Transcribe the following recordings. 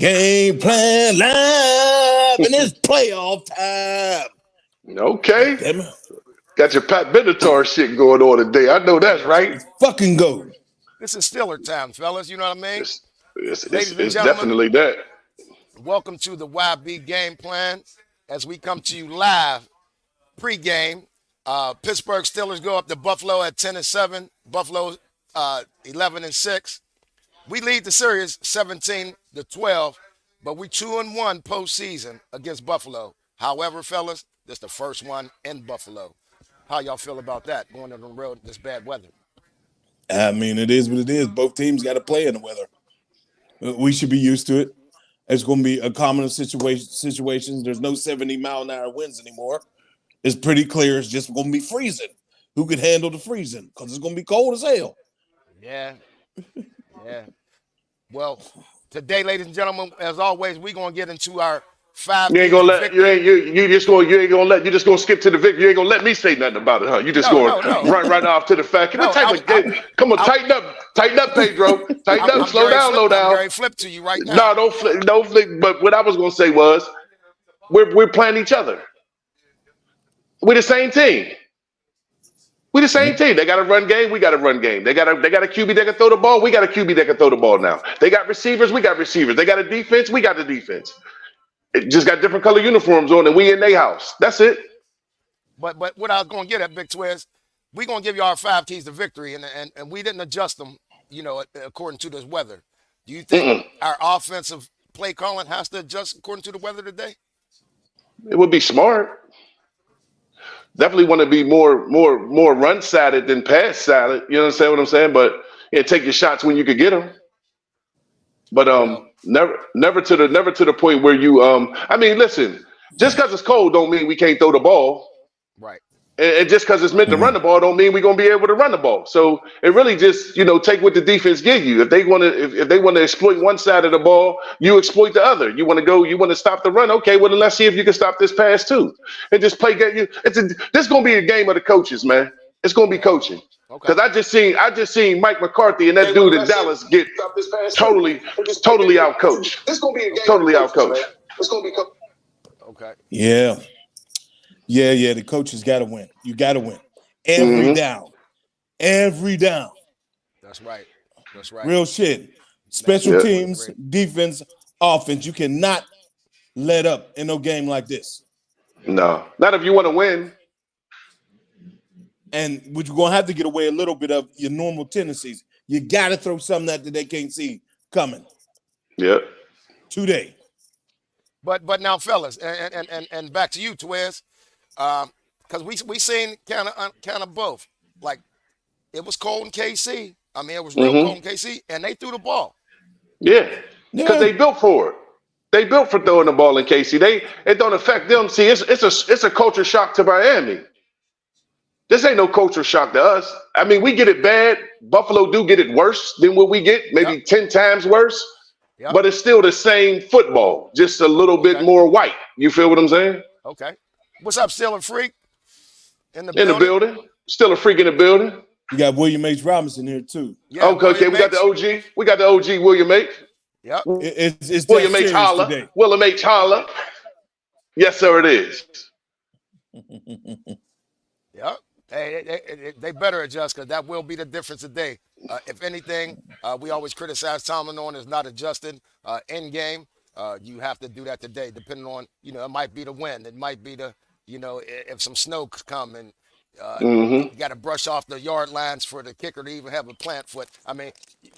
Game plan live, and it's playoff time. Okay. Got your Pat Benatar shit going on today. I know that's right. Let's fucking go. This is Steeler time, fellas. You know what I mean? It's definitely that. Welcome to the YB Game Plan as we come to you live pregame. Pittsburgh Steelers go up to Buffalo at 10-7. Buffalo 11-6. We lead the series 17-12, but we 2-1 postseason against Buffalo. However, fellas, this is the first one in Buffalo. How y'all feel about that, going on the road in this bad weather? I mean, it is what it is. Both teams got to play in the weather. We should be used to it. It's going to be a common situation. There's no 70-mile-an-hour winds anymore. It's pretty clear. It's just going to be freezing. Who could handle the freezing? Because it's going to be cold as hell. Yeah. Well, today, ladies and gentlemen, as always, we're going to get into our five. You ain't gonna let you just gonna skip to the victory. You ain't gonna let me say nothing about it, huh? You just run right off to the fact. Come on, tighten up, Pedro. Tighten up, slow down, low down. I'm very flip to you right now. No, don't flip. But what I was gonna say was, we're playing each other. We're the same team. We the same team. They got a run game. We got a run game. They got a QB that can throw the ball. We got a QB that can throw the ball now. They got receivers. We got receivers. They got a defense. We got the defense. It just got different color uniforms on, and we in their house. That's it. But what I was going to get at, Big Twiz, we're going to give you our 5 keys to victory, and we didn't adjust them, according to this weather. Do you think our offensive play calling has to adjust according to the weather today? It would be smart. Definitely want to be more run-sided than pass-sided. You understand what I'm saying? But take your shots when you could get them. But never to the point where you I mean, listen, just because it's cold don't mean we can't throw the ball. Right. And just because it's meant to run the ball don't mean we're gonna be able to run the ball. So it really just, take what the defense give you. If they want to exploit one side of the ball, you exploit the other. You want to stop the run. Okay, well then let's see if you can stop this pass too. And just play game. This is gonna be a game of the coaches, man. It's gonna be coaching. Because I just seen Mike McCarthy and that dude in Dallas get totally outcoached. It's gonna be a game totally outcoached. It's gonna be okay. Yeah. The coaches got to win. You got to win every down. That's right. Real shit. Special teams, defense, offense. You cannot let up in no game like this. No, not if you want to win. And you're going to have to get away a little bit of your normal tendencies. You got to throw something that they can't see coming. Yeah. Today. But now, fellas, and back to you, Twiz, because we seen kind of both. Like, it was cold in KC. I mean, it was real cold in KC, and they threw the ball. Yeah, because they built for it. They built for throwing the ball in KC. It don't affect them. See, it's a culture shock to Miami. This ain't no culture shock to us. I mean, we get it bad. Buffalo do get it worse than what we get, maybe 10 times worse. Yep. But it's still the same football, just a little bit more white. You feel what I'm saying? Okay. What's up, Steeler Freak? In the building. Still a freak in the building. You got William H. Robinson here, too. Yeah, okay, we got the OG. We got the OG, William H. Yep. It's William H. Holla. William H. Holla. Yes, sir, it is. Yep. Hey, they better adjust, because that will be the difference today. If anything, we always criticize Tomlin on is not adjusting in game. You have to do that today, depending on, it might be the wind. It might be the, if some snow come and you got to brush off the yard lines for the kicker to even have a plant foot. I mean,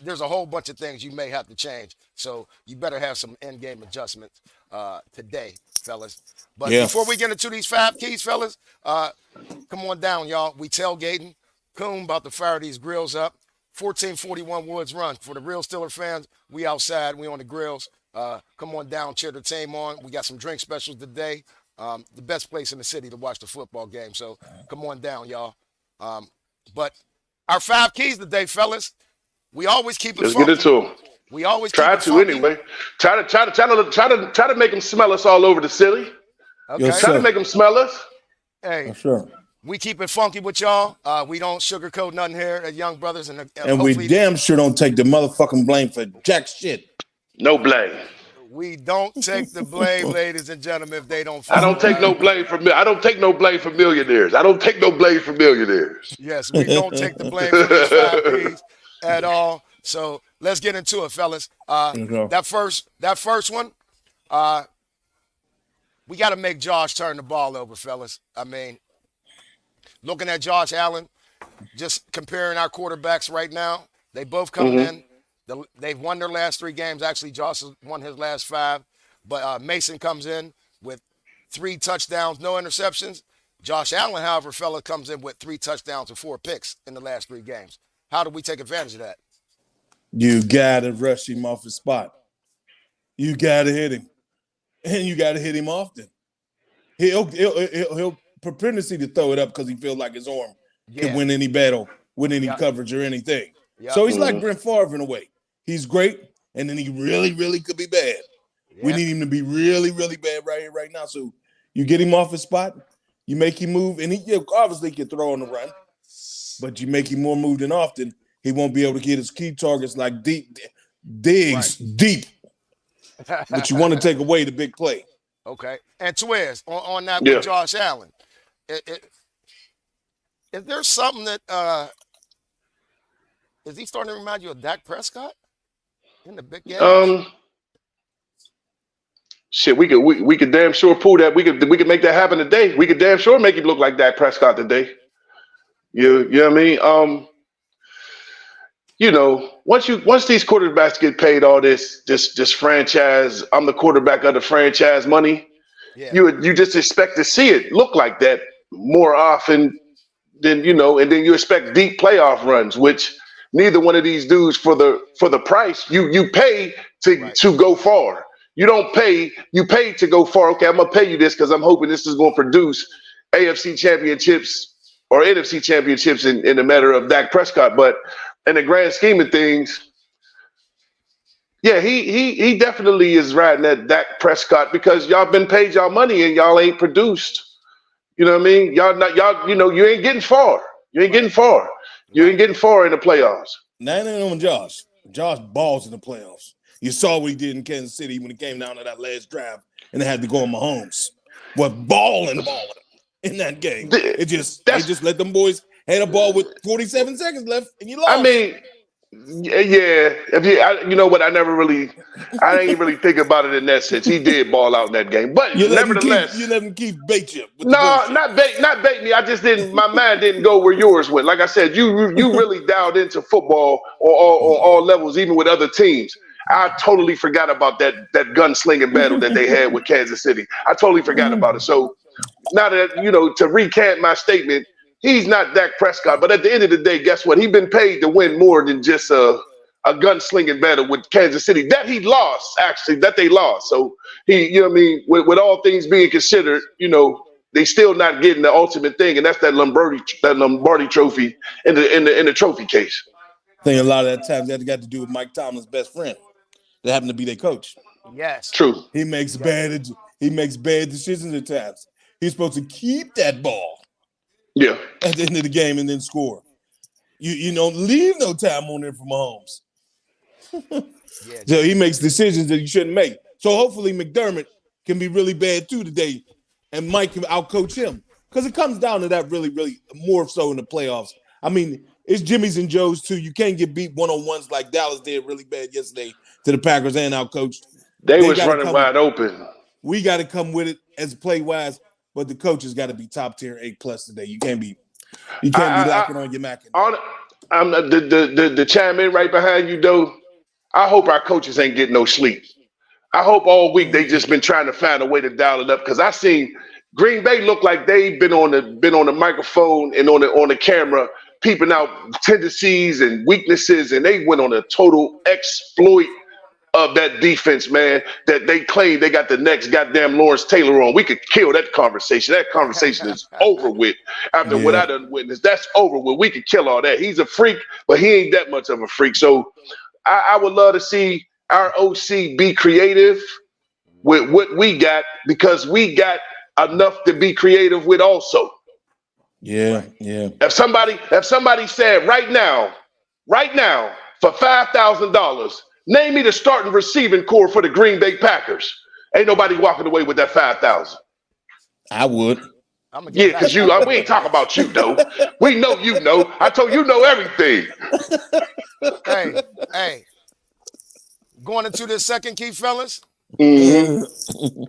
there's a whole bunch of things you may have to change. So you better have some in-game adjustments today, fellas. But before we get into these 5 keys, fellas, come on down, y'all. We tailgating. Coon about to fire these grills up. 1441 Woods Run. For the real Steeler fans, we outside. We on the grills. Come on down, cheer the team on. We got some drink specials today. The best place in the city to watch the football game. So come on down, y'all. But our 5 keys today, fellas, we always keep it funky. Let's get into them. We always try keep it funky. Anyway. Try to make them smell us all over the city. Okay. Yes, try to make them smell us. Hey, sure. We keep it funky with y'all. We don't sugarcoat nothing here at Young Brothers, and we damn sure don't take the motherfucking blame for jack shit. No blame. We don't take the blame, ladies and gentlemen, if they don't I follow. don't take no blame for I don't take no blame for millionaires. I don't take no blame for millionaires. Yes, we don't take the blame for those 5 Ps at all. So let's get into it, fellas. Okay. That first one, we got to make Josh turn the ball over, fellas. I mean, looking at Josh Allen, just comparing our quarterbacks right now, they both coming in. They've won their last 3 games. Actually, Josh has won his last 5. But Mason comes in with 3 touchdowns, no interceptions. Josh Allen, however, fella, comes in with 3 touchdowns and 4 picks in the last 3 games. How do we take advantage of that? You gotta rush him off his spot. You gotta hit him, and you gotta hit him often. He'll propensity to throw it up because he feels like his arm can win any battle, win any coverage or anything. So he's like Brent Favre in a way. He's great, and then he really, really could be bad. We need him to be really, really bad right here, right now. So you get him off his spot, you make him move, and he obviously can throw on the run, but you make him more move than often. He won't be able to get his key targets like deep. But you want to take away the big play. Okay. And Twiz, on that with Josh Allen, is there something that is he starting to remind you of Dak Prescott in the big game? Shit, we could damn sure pull that. We could make that happen today. We could damn sure make him look like Dak Prescott today. You know what I mean? Once these quarterbacks get paid all this franchise, I'm the quarterback of the franchise money. Yeah. You just expect to see it look like that more often than and then you expect deep playoff runs, which neither one of these dudes for the price you pay to go far. You pay to go far. Okay, I'm gonna pay you this because I'm hoping this is going to produce AFC championships or NFC championships in a matter of Dak Prescott, but in the grand scheme of things, yeah, he definitely is riding that Dak Prescott because y'all been paid y'all money and y'all ain't produced. You know what I mean? You ain't getting far. You ain't getting far. You ain't getting far in the playoffs. Not even on Josh. Josh balls in the playoffs. You saw what he did in Kansas City when he came down to that last drive and they had to go on Mahomes. Balling in that game. They just let them boys had a ball with 47 seconds left, and you lost. I mean, yeah. You know what? I ain't really think about it in that sense. He did ball out in that game, but nevertheless, you let him keep bait you. No, not bait me. I just didn't. My mind didn't go where yours went. Like I said, you really dialed into football on all levels, even with other teams. I totally forgot about that gunslinging battle that they had with Kansas City. I totally forgot about it. So now that to recant my statement. He's not Dak Prescott, but at the end of the day, guess what? He's been paid to win more than just a gunslinging battle with Kansas City that he lost, actually, that they lost. So he, with all things being considered, they still not getting the ultimate thing, and that's that Lombardi trophy in the trophy case. I think a lot of that times that got to do with Mike Tomlin's best friend that happened to be their coach. Yes, true. He makes bad decisions at times. He's supposed to keep that ball. Yeah. At the end of the game and then score. You don't leave no time on there for Mahomes. So he makes decisions that he shouldn't make. So hopefully McDermott can be really bad too today and Mike can outcoach him. Because it comes down to that really, really more so in the playoffs. I mean, it's Jimmy's and Joe's too. You can't get beat one-on-ones like Dallas did really bad yesterday to the Packers and outcoached. They was running wide open. We got to come with it as play-wise. But the coaches got to be top tier A+ today. You can't be lacking on your Mac. I'm the chime in right behind you though. I hope our coaches ain't getting no sleep. I hope all week they just been trying to find a way to dial it up because I seen Green Bay look like they've been on the microphone and on the camera peeping out tendencies and weaknesses, and they went on a total exploit of that defense, man, that they claim they got the next goddamn Lawrence Taylor on. We could kill that conversation. That conversation is over with after what I done witnessed. That's over with. We could kill all that. He's a freak, but he ain't that much of a freak. So I would love to see our OC be creative with what we got because we got enough to be creative with also. Yeah. If somebody said right now, for $5,000, Name me the starting receiving core for the Green Bay Packers. Ain't nobody walking away with that 5,000. I would. I'm gonna Yeah, get back because to we that. ain't talking about you, though. We know you know. I told you know everything. Hey, going into this second key, fellas, Mm-hmm.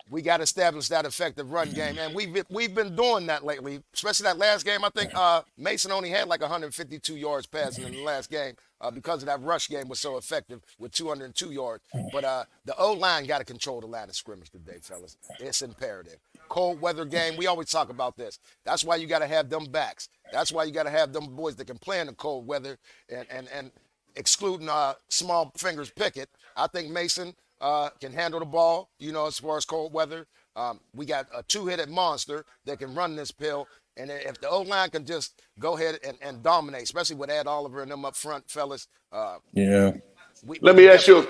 we got to establish that effective run game, and we've been doing that lately, especially that last game. I think Mason only had like 152 yards passing in the last game because of that rush game was so effective with 202 yards. But the O-line got to control the line of scrimmage today, fellas. It's imperative. Cold weather game, we always talk about this. That's why you got to have them backs. That's why you got to have them boys that can play in the cold weather and excluding small fingers Pickett. I think Mason can handle the ball, as far as cold weather. We got a two-headed monster that can run this pill. And if the O-line can just go ahead and dominate, especially with Ed Oliver and them up front, fellas. Yeah. Let me ask you.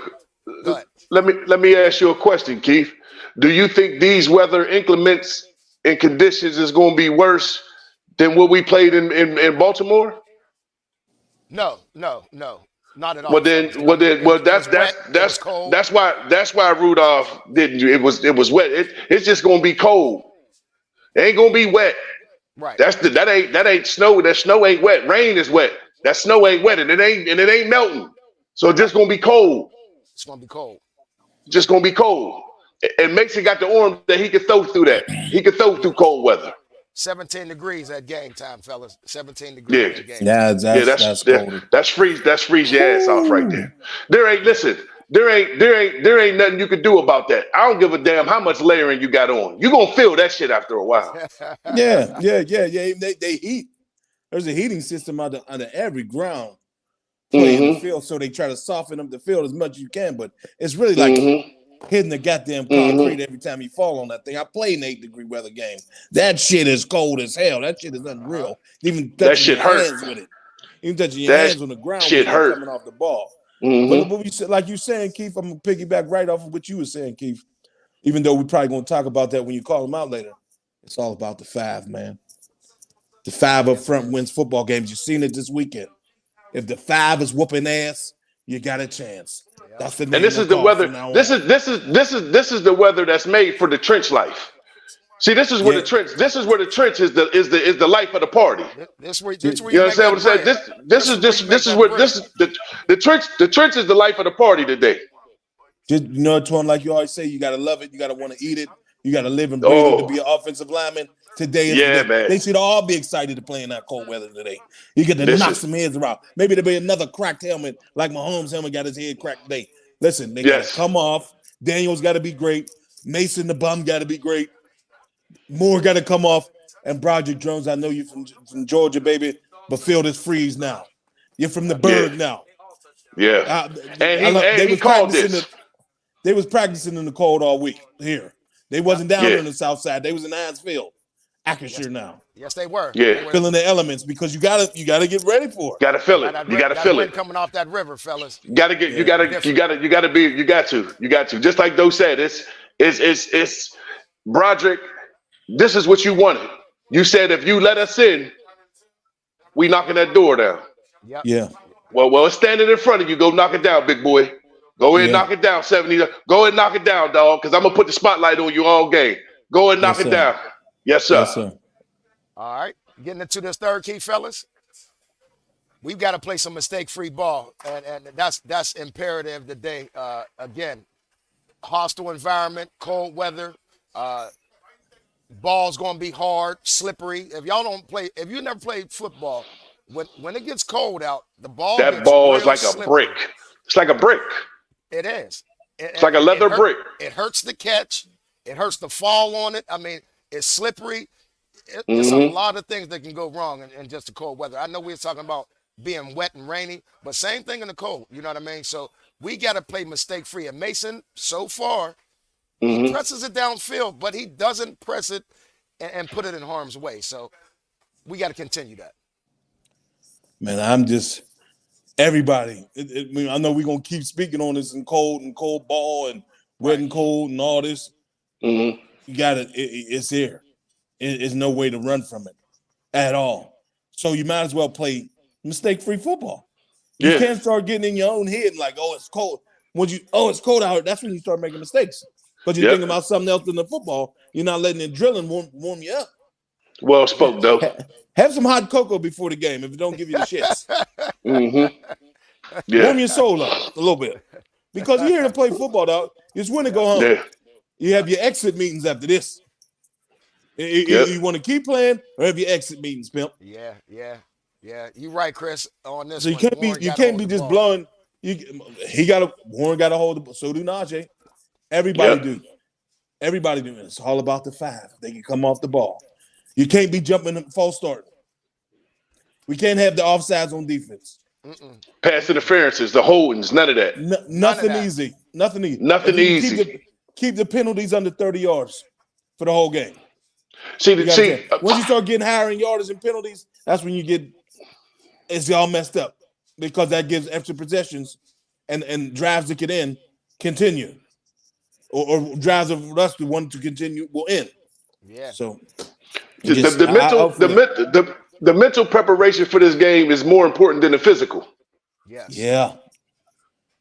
Let me ask you a question, Keith. Do you think these weather inclements and conditions is going to be worse than what we played in Baltimore? No, not at all. Well, that's why Rudolph didn't. It was wet. It's just going to be cold. It ain't going to be wet. Right. That ain't snow. That snow ain't wet. Rain is wet. That snow ain't wet, and it ain't melting. So it's just going to be cold. It's going to be cold. Just going to be cold. And Mason got the arm that he could throw through that. He could throw through cold weather. 17 degrees at game time, fellas. 17 degrees at game time. Yeah, that's cold. That's freeze your ass off right there. There ain't nothing you can do about that. I don't give a damn how much layering you got on. You gonna feel that shit after a while. Yeah. They heat. There's a heating system under every ground play in the field, so they try to soften up the field as much as you can. But it's really like hitting the goddamn concrete every time you fall on that thing. I played an 8-degree weather game. That shit is cold as hell. That shit is unreal. Even touching your hands with it. Even touching your hands on the ground shit when you're coming off the ball. But what we said, like you saying, Keith, I'm gonna piggyback right off of what you were saying, Keith. Even though we're probably gonna talk about that when you call them out later. It's all about the 5, man. The 5 up front wins football games. You've seen it this weekend. If the 5 is whooping ass, you got a chance. That's the and this is the weather. This is the weather that's made for the trench life. See, this is where the trench. This is where the trench is the life of the party. This where you understand what I'm saying? The trench is the life of the party today. Just Twan, like you always say, you gotta love it. You gotta want to eat it. You gotta live and breathe it to be an offensive lineman. Today is the day. Man. They should all be excited to play in that cold weather today. You get to knock some heads around. Maybe there'll be another cracked helmet like Mahomes' helmet got his head cracked today. Listen, they gotta come off. Daniel's got to be great. Mason the bum got to be great. Moore got to come off. And Broderick Jones, I know you from Georgia, baby, but feel this freeze now. You're from the Berg now. Yeah. And he called this. They was practicing in the cold all week here. They wasn't down in the South Side. They was in Hines Field. Acrisure now. Yes, they were. Yeah. They were. Feeling the elements because you gotta get ready for it. Gotta feel it. You gotta feel it. Coming off that river, fellas. You got to. Just like Doe said, it's Broderick. This is what you wanted. You said if you let us in, we knocking that door down. Yep. Yeah. Well, it's standing in front of you. Go knock it down, big boy. Go ahead and knock it down, 70. Go ahead and knock it down, dog, because I'm going to put the spotlight on you all game. Go ahead and knock it down. Yes, sir. Yes, sir. All right. Getting into this third key, fellas. We've got to play some mistake-free ball, and that's imperative today. Again, hostile environment, cold weather, ball's going to be hard, slippery. If you never played football, when it gets cold out, the ball is like slippery. A brick. It's like a brick. It is. It's like a leather brick. It hurts to catch. It hurts to fall on it. I mean, it's slippery. It's a lot of things that can go wrong in just the cold weather. I know we were talking about being wet and rainy, but same thing in the cold. You know what I mean? So we got to play mistake-free. And Mason, so far, he presses it downfield, but he doesn't press it and put it in harm's way. So we got to continue that. Man, I'm just everybody. I know we're gonna keep speaking on this and cold ball and wet and cold and all this. You got it. It's here. There's no way to run from it at all. So you might as well play mistake-free football. You Yeah. can't start getting in your own head and like, oh, it's cold. It's cold out here. That's when you start making mistakes. Because you're Yep. thinking about something else than the football. You're not letting it drilling warm you up. Well spoke, though. Have some hot cocoa before the game if it don't give you the shits. Mm-hmm. Warm Yeah. your soul up a little bit. Because you're here to play football, dog. It's when to go home. Yeah. You have your exit meetings after this. Yep. You want to keep playing or have your exit meetings, pimp? Yeah. You're right, Chris, on this So you one. can't Warren be gotta hold the just ball. blowing. Warren got to hold the ball. So do Najee. Everybody Yep. do. Everybody do. It's all about the 5. They can come off the ball. You can't be jumping a false start. We can't have the offsides on defense. Pass interferences, the holdings, none of that. Nothing that. easy. Nothing easy. Nothing If you easy. Keep the penalties under 30 yards for the whole game. See, Once you start getting higher in yardage and penalties, that's when it's all messed up because that gives extra possessions and drives to get in continue, or drives of us to want to continue will end. Yeah. So the mental preparation for this game is more important than the physical. Yes. Yeah.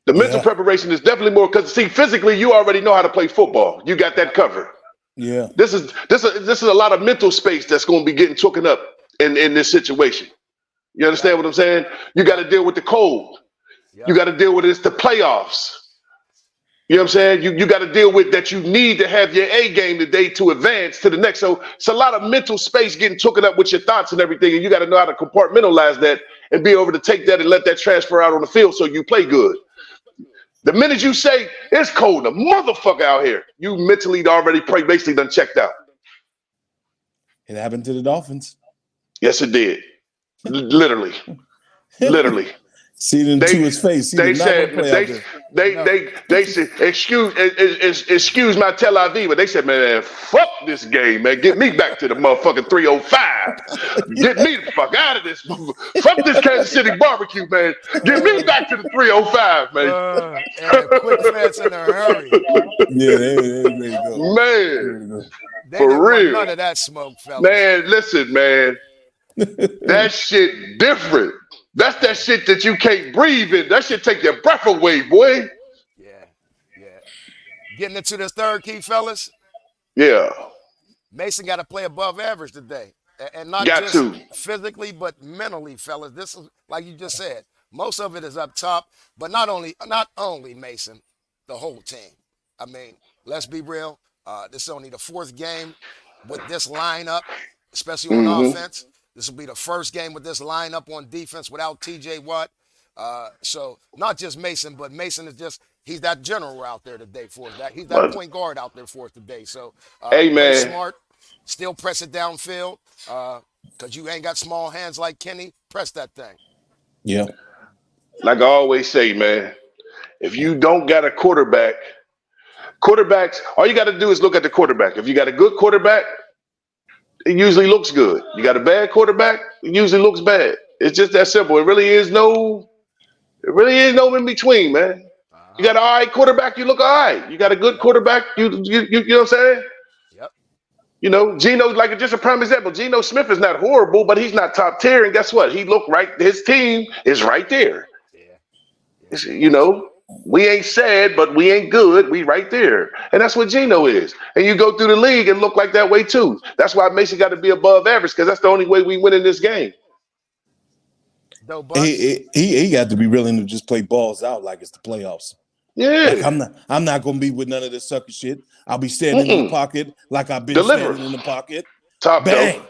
The mental preparation is definitely more because see, physically you already know how to play football. You got that covered. Yeah. This is a lot of mental space that's going to be getting taken up in this situation. You understand what I'm saying? You got to deal with the cold. Yep. You got to deal with the playoffs. You know what I'm saying? You got to deal with that. You need to have your A game today to advance to the next. So it's a lot of mental space getting taken up with your thoughts and everything, and you got to know how to compartmentalize that and be able to take that and let that transfer out on the field so you play good. The minute you say it's cold, the motherfucker out here, you mentally already basically done checked out. It happened to the Dolphins. Yes, it did. Literally. See it into his face. They said excuse my Tel Aviv, but they said, man, fuck this game, man. Get me back to the motherfucking 305. Get me the fuck out of this. Fuck this Kansas City barbecue, man. Get me back to the 305, man. And quick fence in a hurry. Yeah, they ready to go. Man, They for didn't want real. none of that smoke, fellas. Man, listen, man. That shit different. That's that shit that you can't breathe in. That shit take your breath away, boy. Yeah. Getting into this third key, fellas. Yeah. Mason got to play above average today. And not Got just to. physically, but mentally, fellas. This is, like you just said, most of it is up top, but not only Mason, the whole team. I mean, let's be real. This is only the 4th game with this lineup, especially on offense. This will be the first game with this lineup on defense without T.J. Watt. So not just Mason, but Mason is he's that general out there today for us. He's that point guard out there for us today. So hey, man. Smart, still press it downfield because you ain't got small hands like Kenny. Press that thing. Yeah. Like I always say, man, if you don't got a quarterbacks, all you got to do is look at the quarterback. If you got a good quarterback, it usually looks good. You got a bad quarterback, it usually looks bad. It's just that simple. It really is no in between, man. You got an all right quarterback, you look all right. You got a good quarterback, you know what I'm saying? Yep. You know, Geno, like just a prime example. Geno Smith is not horrible, but he's not top tier. And guess what? He looked right. His team is right there. Yeah. You know, we ain't sad, but we ain't good. We right there. And that's what Geno is. And you go through the league and look like that way too. That's why Mason got to be above average because that's the only way we win in this game. He got to be willing to just play balls out like it's the playoffs. Yeah. Like I'm not gonna be with none of this sucker shit. I'll be standing in the pocket like I've been standing in the pocket. Top bang.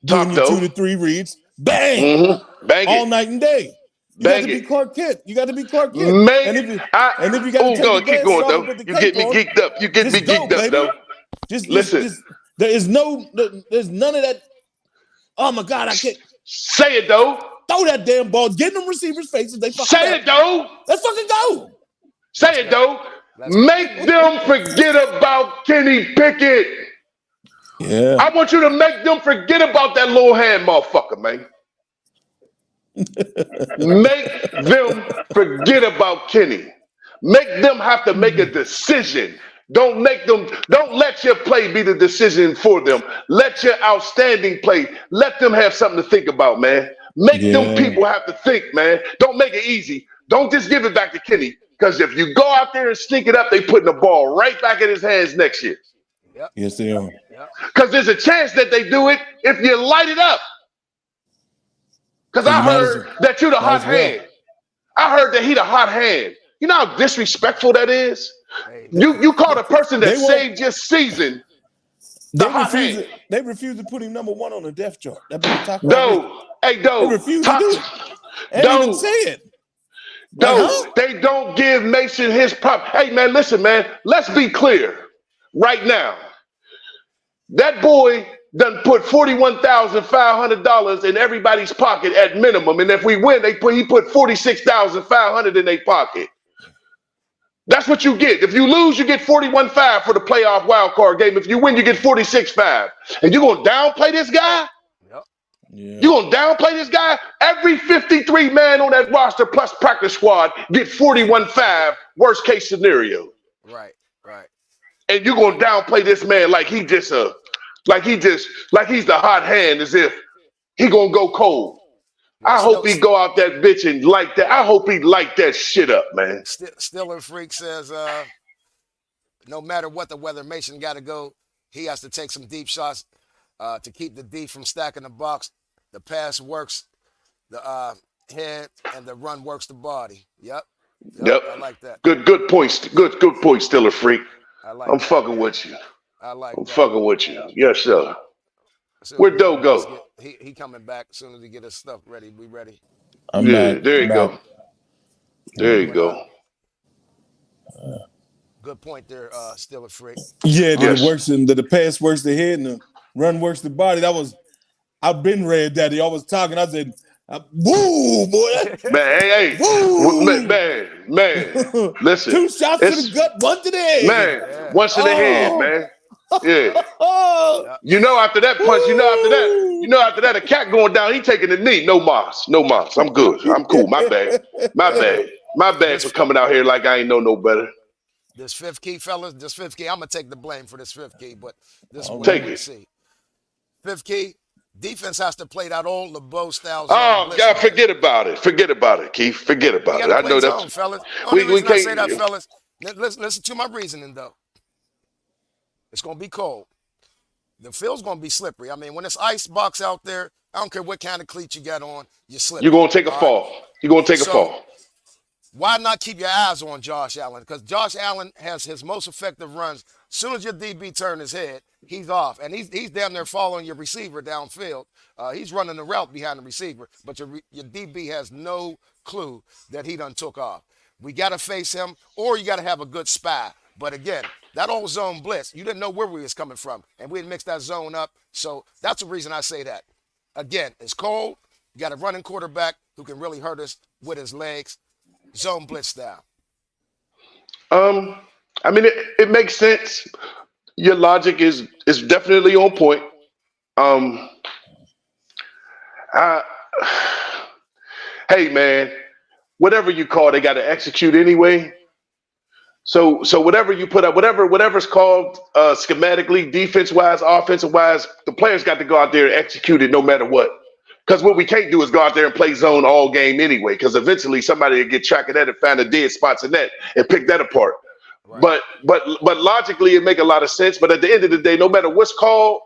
Top Doing your 2 to 3 reads. Bang. Bang all it. night and day. You got to be Clark Kent. You got to be Clark Kent. Man, and if you got to keep going though. You get me geeked up. You get me geeked up though. Just listen. There's none of that. Oh my God, I can't say it though. Throw that damn ball. Get in them receivers' faces. They fucking say it though. Let's fucking go. Say it though. Make them forget about Kenny Pickett. Yeah. I want you to make them forget about that little hand motherfucker, man. Make them forget about Kenny. Make them have to make a decision. Don't let your play be the decision for them. Let your outstanding play. Let them have something to think about, man. Make them Yeah. people have to think, man. Don't make it easy. Don't just give it back to Kenny. Because if you go out there and sneak it up, they putting the ball right back in his hands next year. Yep. Yes, they are. Yep. Because there's a chance that they do it if you light it up. Because I heard that you the hot hand. I heard that he the hot hand. You know how disrespectful that is? Hey, You called a person that They won't- saved your season the hot hand. They refuse to put him number 1 on the depth chart. That been the top. Hey, They refuse to do it. They didn't even say it. They don't give Mason his prop. Hey, man, listen, man. Let's be clear right now. That boy done put $41,500 in everybody's pocket at minimum, and if we win, he put $46,500 in their pocket. That's what you get. If you lose, you get $41,500 for the playoff wild card game. If you win, you get $46,500. And you're gonna downplay this guy? Yep. Yeah. You gonna downplay this guy? Every 53 man on that roster plus practice squad get $41,500. Worst case scenario. Right. And you're gonna downplay this man like he's the hot hand, as if he gonna go cold. I hope he go out that bitch and like that. I hope he light that shit up, man. Stiller Freak says, no matter what the weather, Mason got to go. He has to take some deep shots to keep the D from stacking the box. The pass works the head, and the run works the body. Yep. I like that. Good points. Good point, Stiller Freak. I'm that. fucking with you. I'm fucking with you. Yes, sir. Where'd Doe go? He coming back as soon as he get his stuff ready. We ready. I'm back. There you go. There you go. Good point there, Stiller Freak. Yeah, the pass works the head and the run works the body. I've been read that. I was talking. I said, woo, boy. Man, hey. Woo. Man. Listen. 2 shots to the gut, 1 to the head. Man, 1 to the head, man. Yeah. You know after that punch, after that, a cat going down, he taking the knee. No mas. I'm good. I'm cool. My bad for coming out here like I ain't know no better. This 5th key, fellas, I'm going to take the blame for this 5th key, but this one take we it. see. 5th key, defense has to play that old LeBeau style. Oh, God, forget about it, Keith. Forget about it. I know that. Fellas. We can't say that, yeah. fellas. Listen to my reasoning, though. It's going to be cold. The field's going to be slippery. I mean, when it's ice box out there, I don't care what kind of cleat you got on, you're slippery. You're going to take a fall. A fall. Why not keep your eyes on Josh Allen? Because Josh Allen has his most effective runs. As soon as your DB turns his head, he's off. And he's down there following your receiver downfield. He's running the route behind the receiver, but your DB has no clue that he done took off. We got to face him, or you got to have a good spy. But again, that old zone blitz, you didn't know where we was coming from, and we had mixed that zone up. So that's the reason I say that. Again, it's cold. You got a running quarterback who can really hurt us with his legs. Zone blitz style. I mean, it makes sense. Your logic is definitely on point. Hey man, whatever you call, they got to execute anyway. So whatever you put up, whatever's called schematically, defense-wise, offensive-wise, the players got to go out there and execute it no matter what. Because what we can't do is go out there and play zone all game anyway, because eventually somebody will get track of that and find the dead spots in that and pick that apart. Right. But logically, it make a lot of sense. But at the end of the day, no matter what's called,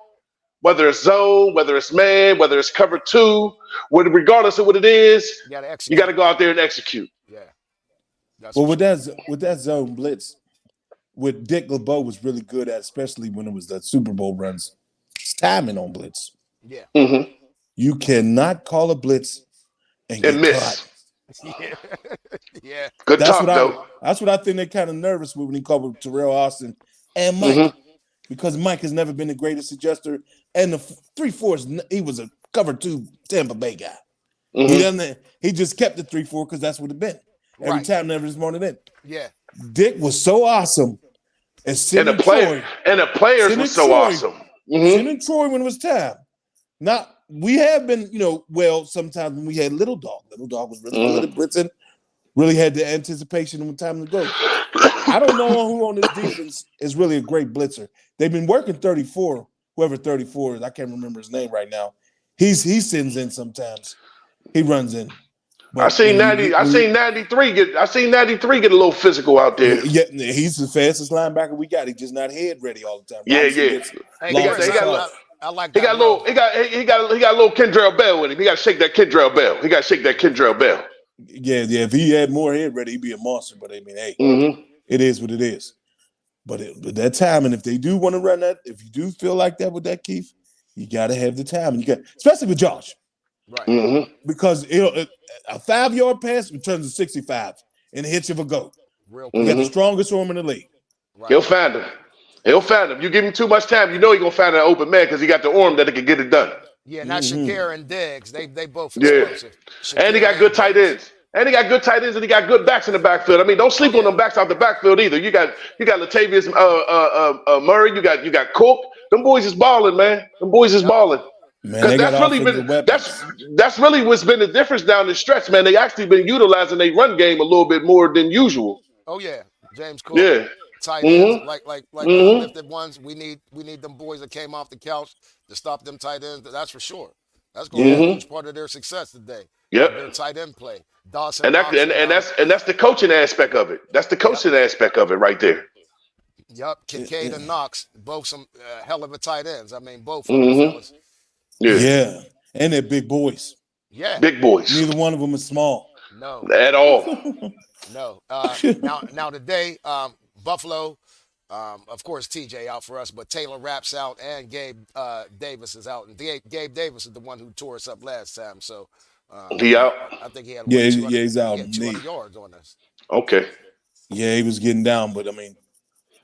whether it's zone, whether it's man, whether it's cover two, regardless of what it is, you got to go out there and execute. Yeah. Well, with that zone blitz, what Dick LeBeau was really good at, especially when it was the Super Bowl runs, it's timing on blitz. Yeah. Mm-hmm. You cannot call a blitz and miss. Yeah. Good talk, though. That's what I think they're kind of nervous with when he covered Terrell Austin and Mike, because Mike has never been the greatest adjuster, and the 3-4, he was a cover 2 Tampa Bay guy. He just kept the 3-4 because that's what it been. Every time, never this morning in. Yeah. Dick was so awesome. And the players were so awesome. Sending Troy when it was time. Now, we have been, sometimes when we had Little Dog. Little Dog was really good at blitzing, really had the anticipation and time to go. I don't know who on this defense is really a great blitzer. They've been working 34, whoever 34 is. I can't remember his name right now. He sends in sometimes. He runs in. I seen 93 get. I seen 93 get a little physical out there. Yeah, he's the fastest linebacker we got. He's just not head ready all the time. Yeah. I like He that. got a little. He got a little Kendrell Bell in him. He got to shake that Kendrell Bell. Yeah. If he had more head ready, he'd be a monster. But I mean, hey, it is what it is. But that timing, if they do want to run that, if you do feel like that with that, Keith, you got to have the time. And you got, especially with Josh. Right. Because a 5-yard pass returns to 65 and hits you of a goat. You got the strongest arm in the league. Right. He'll find him. You give him too much time, you know he's gonna find an open man because he got the arm that can get it done. Yeah, not Shakir and Diggs. They both explosive. And he got good tight ends. And he got good backs in the backfield. I mean, don't sleep on them backs out the backfield either. You got Latavius Murray. You got Cook. Them boys is balling, man. Because that's really what's been the difference down the stretch, man. They actually been utilizing their run game a little bit more than usual. Oh yeah, James Cook. Yeah. Tight ends, like lifted ones. We need them boys that came off the couch to stop them tight ends. That's for sure. That's going to be a huge part of their success today. Yep. Their tight end play. Dawson. And that's the coaching aspect of it. That's the coaching aspect of it right there. Yep. Kincaid and Knox, both some hell of a tight ends. I mean, both of them fellas. Yeah. And they're big boys. Yeah. Big boys. Neither one of them is small. No. At all. No. Now today, Buffalo, of course, TJ out for us, but Taylor Rapp's out and Gabe Davis is out. And Gabe Davis is the one who tore us up last time. So he out? I think he had he's out. He had 200 yards on us. Okay. Yeah, he was getting down, but I mean,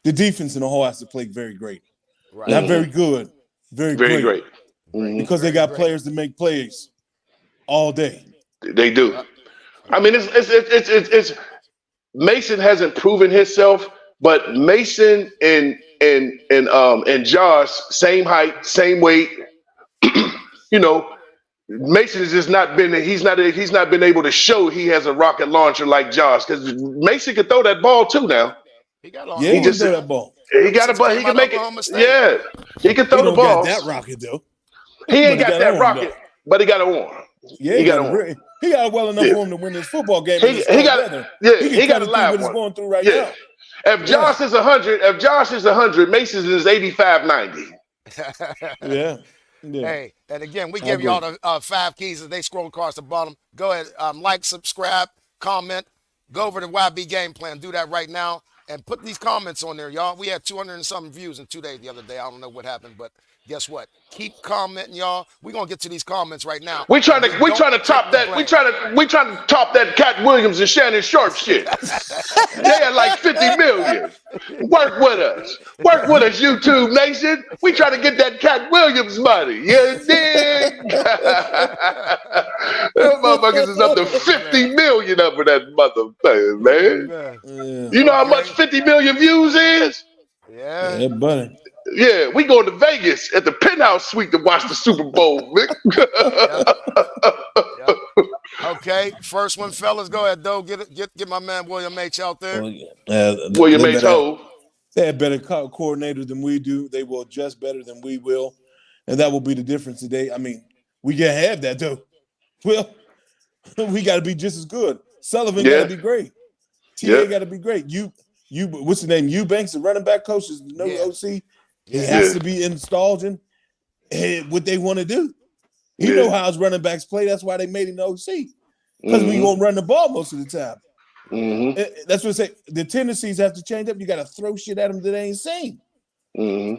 the defense in the whole has to play very great. Right. Not very good, very great. Because they got players to make plays all day. They do. I mean, it's Mason hasn't proven himself, but Mason and Josh, same height, same weight. You know, Mason has just not been. He's not been able to show he has a rocket launcher like Josh, because Mason can throw that ball too now. He got he just throw that ball. He got a ball. He can make it. Yeah, he can throw the ball. That rocket though. He ain't got that rocket, but he got a arm. Yeah, he got a arm. He got well enough for him to win this football game. He got a live one. Going through right now. If Josh is 100, Mason is 85, 90. Yeah. Hey, and again, we give y'all the 5 keys as they scroll across the bottom. Go ahead, like, subscribe, comment, go over to YB Game Plan. Do that right now and put these comments on there, y'all. We had 200 and something views in 2 days the other day. I don't know what happened, but guess what? Keep commenting, y'all. We're gonna get to these comments right now. We trying to top that. We trying to top that Cat Williams and Shannon Sharp shit. They had like 50 million. Work with us, YouTube Nation. We trying to get that Cat Williams money. You dig? Them motherfuckers is up to 50 million up for that motherfucker, man. You know how much 50 million views is? Yeah, buddy. Yeah, we going to Vegas at the Penthouse Suite to watch the Super Bowl, Nick. Yep. Okay, first one, fellas. Go ahead, Doe. Get my man William H. out there. William H. Ho. They have better coordinators than we do. They will adjust better than we will. And that will be the difference today. I mean, we can't have that, though. Well, we got to be just as good. Sullivan got to be great. TA got to be great. What's the name? Eubanks, the running back coach, is no OC. He has to be installed in what they want to do. He know how his running backs play. That's why they made him the OC. Because we won't run the ball most of the time. That's what I say. The tendencies have to change up. You got to throw shit at them that they ain't seen.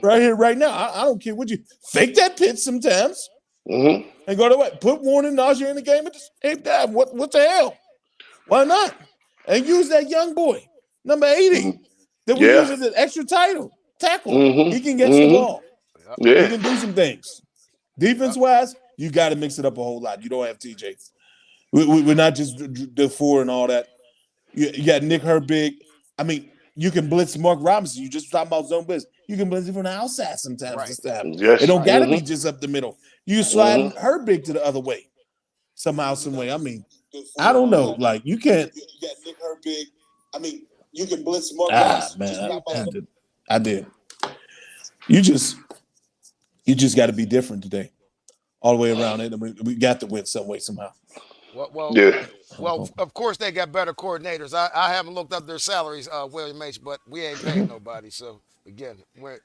Right here, right now. I don't care what you fake that pitch sometimes. And go to what? Put Warren and Najee in the game at the same time. What the hell? Why not? And use that young boy, number 80, that we use as an extra tackle. He can get the ball. He can do some things. Defense-wise, you got to mix it up a whole lot. You don't have TJ. We're not just the 4 and all that. You got Nick Herbig. I mean, you can blitz Mark Robinson. You just talking about zone blitz. You can blitz it from the outside sometimes. This time. It don't got to be just up the middle. You slide Herbig to the other way somehow, some way. I mean, I don't know. Like, you can't. You got Nick Herbig. I mean, you can blitz Mark Robinson. Man, I did. You just got to be different today, all the way around it. I mean, we got to win some way, somehow. Well, well, Yeah. well. Of course, they got better coordinators. I haven't looked up their salaries, William H. But we ain't paying nobody. So again, uh,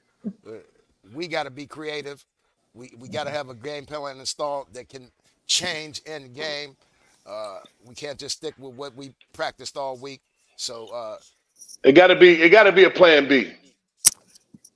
we got to be creative. We got to have a game plan installed that can change in game. We can't just stick with what we practiced all week. So It gotta be a plan B.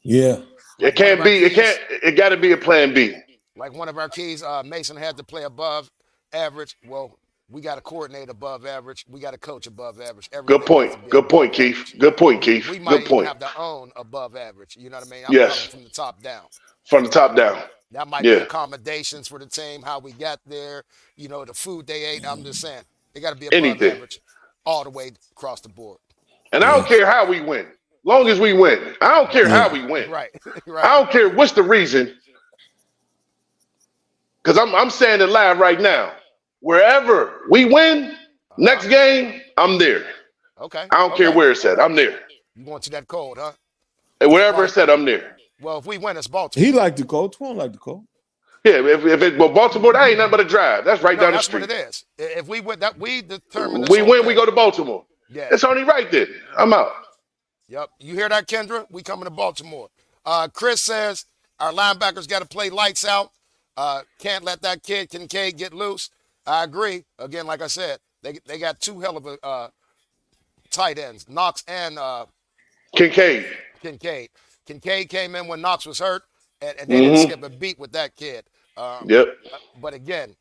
Yeah. It like one of can't our be. It keys, can't. It gotta be a plan B. like one of our keys, Mason had to play above average. Well, we got to coordinate above average. We got to coach above average. Good Everything has to point. be Good above point, Keith. average. Good point, We Keith. might Good even point. have to own above average. You know what I mean? I'm talking Yes. from the top down. From the So top down. that might be Yeah. accommodations for the team, how we got there, the food they ate. I'm just saying, they got to be above Anything. average all the way across the board. And I Yeah. don't care how we win. Long as we win. I don't care how Yeah. we win. Right, I right. don't care what's the reason. Because I'm saying it live right now. Wherever we win, next game, I'm there. Okay, I don't care okay. where it's at. I'm there. You want to that cold, huh? And That's wherever why. it's at, I'm there. Well, if we win, it's He Baltimore. liked the coach. Twan liked the coach. Yeah, well, Baltimore, that ain't nothing but a drive. That's right No, down the that's what street. it is. If we win, that we determine this We whole win, we thing. go to Baltimore. Yeah. It's only right there. I'm out. Yep. You hear that, Kendra? We coming to Baltimore. Chris says our linebackers got to play lights out. Can't let that kid Kincaid get loose. I agree. Again, like I said, they got two hell of a tight ends, Knox and Kincaid. Kincaid. Kincaid came in when Knox was hurt, and they didn't skip a beat with that kid. Yep. But again,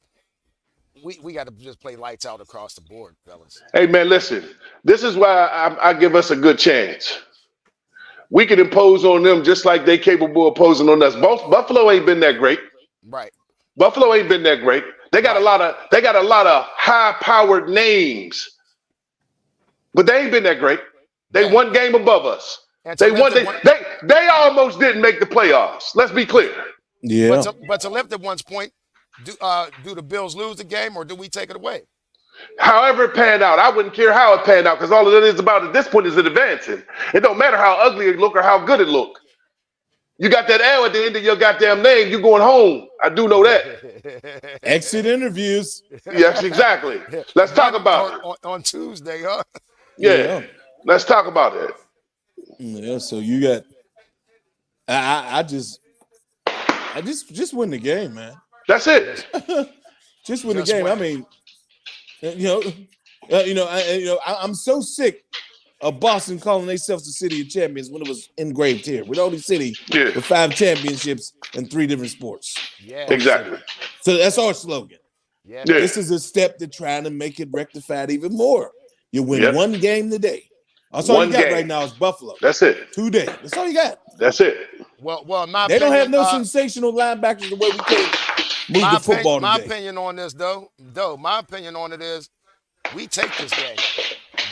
we got to just play lights out across the board, fellas. Hey, man, listen. This is why I give us a good chance. We can impose on them just like they capable of imposing on us. Buffalo ain't been that great. Right. Buffalo ain't been that great. They got Right. a lot of high-powered names, but they ain't been that great. They Yeah. one game above us. And to They lift won. it one, They almost didn't make the playoffs. Let's be clear. Yeah. but to lift at one's point, do the Bills lose the game or do we take it away? However it panned out, I wouldn't care how it panned out because all it is about at this point is it advancing. It don't matter how ugly it look or how good it look. You got that L at the end of your goddamn name. You going home. I do know that. Exit interviews. Yes, exactly. Let's talk about it. on Tuesday, huh? Yeah. Let's talk about it. Yeah. So you got. I just win the game, man. That's it. Just win the Just game. win. I mean, I'm so sick of Boston calling themselves the city of champions when it was engraved here. We're the only city Yeah. with 5 championships in 3 different sports. Yeah. Exactly. So that's our slogan. Yeah. Yeah. This is a step to trying to make it rectified even more. You win Yep. one game today. That's all One you got game. right now is Buffalo. That's it. Today. That's all you got. That's it. Well, in my They don't have opinion, no sensational linebackers the way we can move my the football my today. opinion on this, my opinion on it is we take this game.